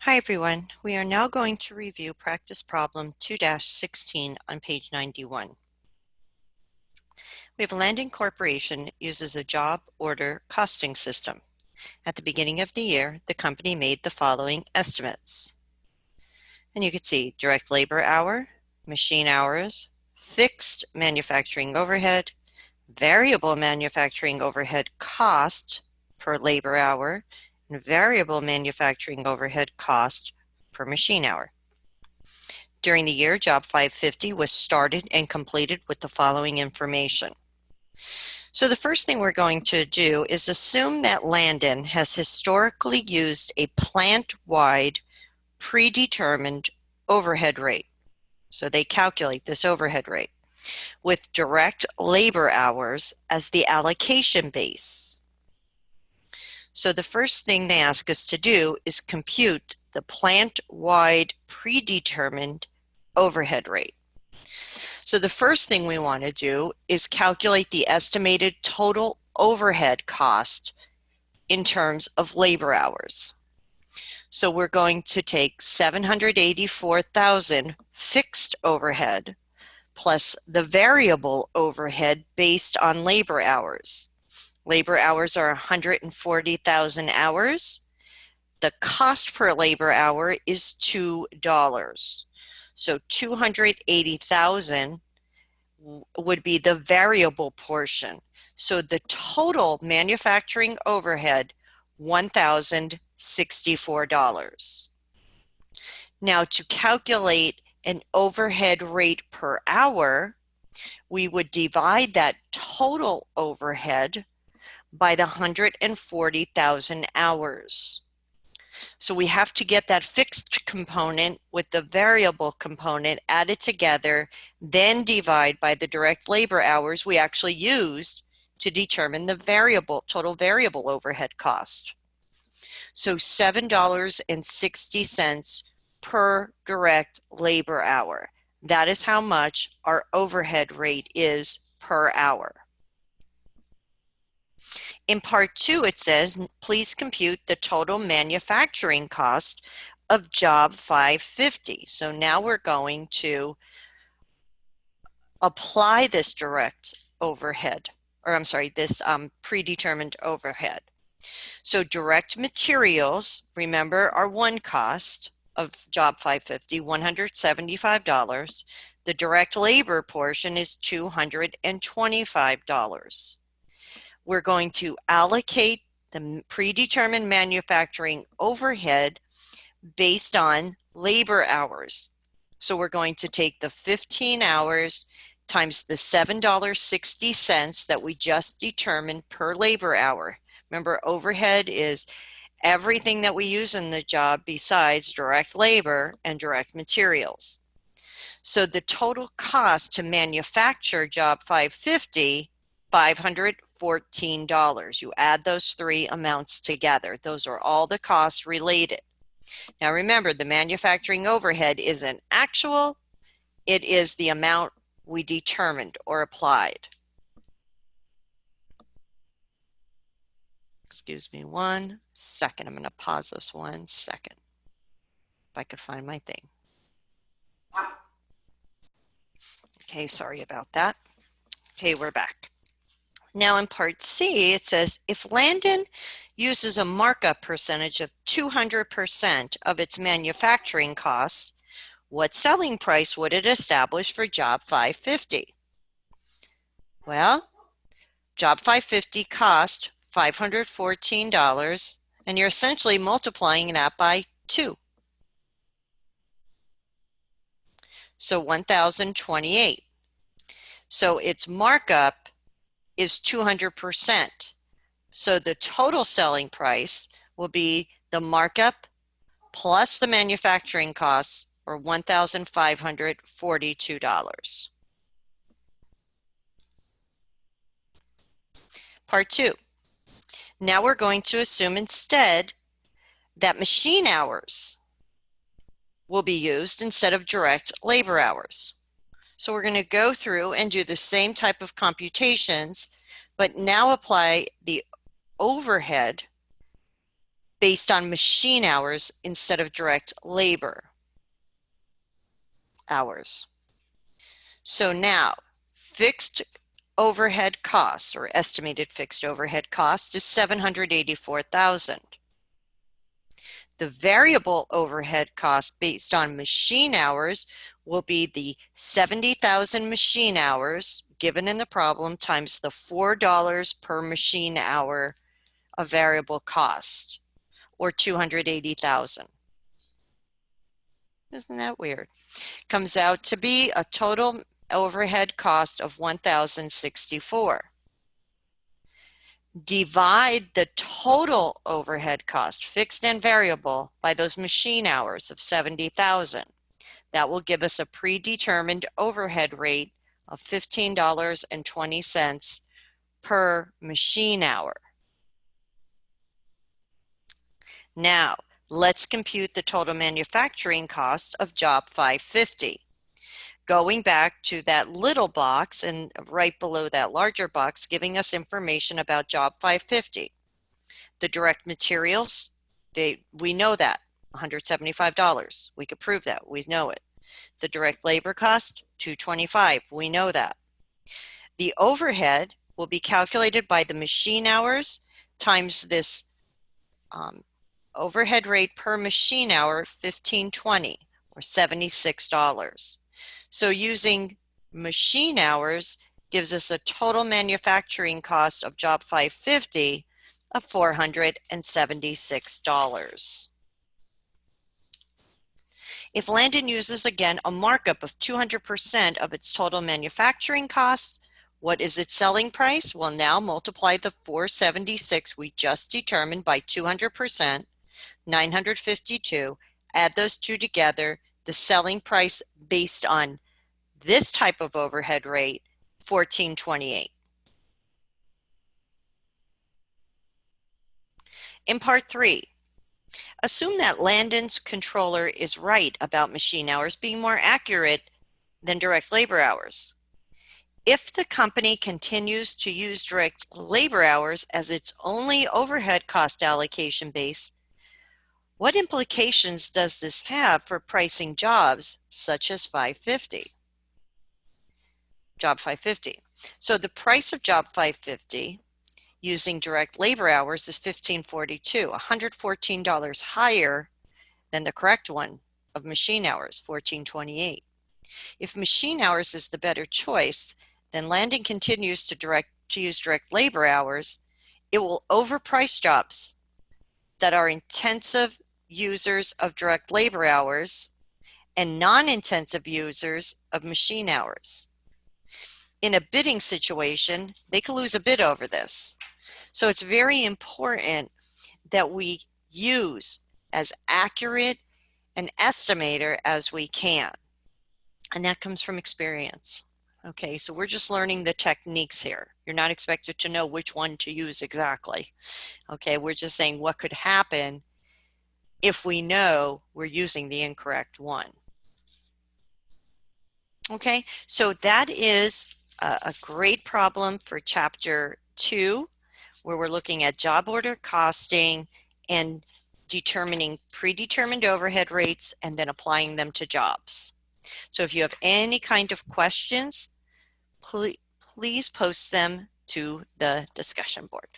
Hi everyone, we are now going to review practice problem 2-16 on page 91. We have Landon Corporation uses a job order costing system. At the beginning of the year, the company made the following estimates. And you can see direct labor hour, machine hours, fixed manufacturing overhead, variable manufacturing overhead cost per labor hour, and variable manufacturing overhead cost per machine hour. During the year, Job 550 was started and completed with the following information. So the first thing we're going to do is assume that Landon has historically used a plant-wide predetermined overhead rate. So they calculate this overhead rate with direct labor hours as the allocation base. So the first thing they ask us to do is compute the plant-wide predetermined overhead rate. So the first thing we want to do is calculate the estimated total overhead cost in terms of labor hours. So we're going to take 784,000 fixed overhead plus the variable overhead based on labor hours. Labor hours are 140,000 hours. The cost per labor hour is $2. So 280,000 would be the variable portion. So the total manufacturing overhead, $1,064. Now to calculate an overhead rate per hour, we would divide that total overhead by the 140,000 hours. So we have to get that fixed component with the variable component added together, then divide by the direct labor hours we actually used to determine the total variable overhead cost. So $7.60 per direct labor hour. That is how much our overhead rate is per hour. In part 2, it says, please compute the total manufacturing cost of job 550. So now we're going to apply this direct overhead, or I'm sorry, this predetermined overhead. So direct materials, remember, are one cost of job 550, $175. The direct labor portion is $225. We're going to allocate the predetermined manufacturing overhead based on labor hours. So we're going to take the 15 hours times the $7.60 that we just determined per labor hour. Remember, overhead is everything that we use in the job besides direct labor and direct materials. So the total cost to manufacture job 550, $514. You add those three amounts together. Those are all the costs related. Now remember, the manufacturing overhead isn't actual, it is the amount we determined or applied. Excuse me 1 second. I'm going to pause this 1 second. If I could find my thing. Okay, sorry about that. Okay, we're back. Now in part C, it says, if Landon uses a markup percentage of 200% of its manufacturing costs, what selling price would it establish for job 550? Well, job 550 cost $514, and you're essentially multiplying that by 2. So 1,028. So its markup is 200%. So the total selling price will be the markup plus the manufacturing costs, or $1,542. Part 2. Now we're going to assume instead that machine hours will be used instead of direct labor hours. So we're going to go through and do the same type of computations, but now apply the overhead based on machine hours instead of direct labor hours. So now, fixed overhead cost, or estimated fixed overhead cost, is $784,000. The variable overhead cost based on machine hours will be the 70,000 machine hours given in the problem times the $4 per machine hour of variable cost, or 280,000. Isn't that weird? Comes out to be a total overhead cost of $1,064. Divide the total overhead cost, fixed and variable, by those machine hours of 70,000. That will give us a predetermined overhead rate of $15.20 per machine hour. Now, let's compute the total manufacturing cost of job 550. Going back to that little box and right below that larger box, giving us information about job 550. The direct materials, we know that, $175. We could prove that, we know it. The direct labor cost, $225, we know that. The overhead will be calculated by the machine hours times this overhead rate per machine hour, $15.20, or $76. So using machine hours gives us a total manufacturing cost of job 550 of $476. If Landon uses again a markup of 200% of its total manufacturing costs, what is its selling price? Well, now multiply the 476 we just determined by 200%, 952, add those two together, the selling price based on this type of overhead rate, $14.28. In part 3, assume that Landon's controller is right about machine hours being more accurate than direct labor hours. If the company continues to use direct labor hours as its only overhead cost allocation base, what implications does this have for pricing jobs such as 550? Job 550. So the price of job 550 using direct labor hours is $15.42, $114 higher than the correct one of machine hours, $14.28. If machine hours is the better choice, then Landon continues to use direct labor hours. It will overprice jobs that are intensive users of direct labor hours and non-intensive users of machine hours. In a bidding situation, they could lose a bid over this. So it's very important that we use as accurate an estimator as we can. And that comes from experience. Okay, so we're just learning the techniques here. You're not expected to know which one to use exactly. Okay, we're just saying what could happen if we know we're using the incorrect one. Okay, so that is a great problem for Chapter 2, where we're looking at job order costing and determining predetermined overhead rates and then applying them to jobs. So if you have any kind of questions, please post them to the discussion board.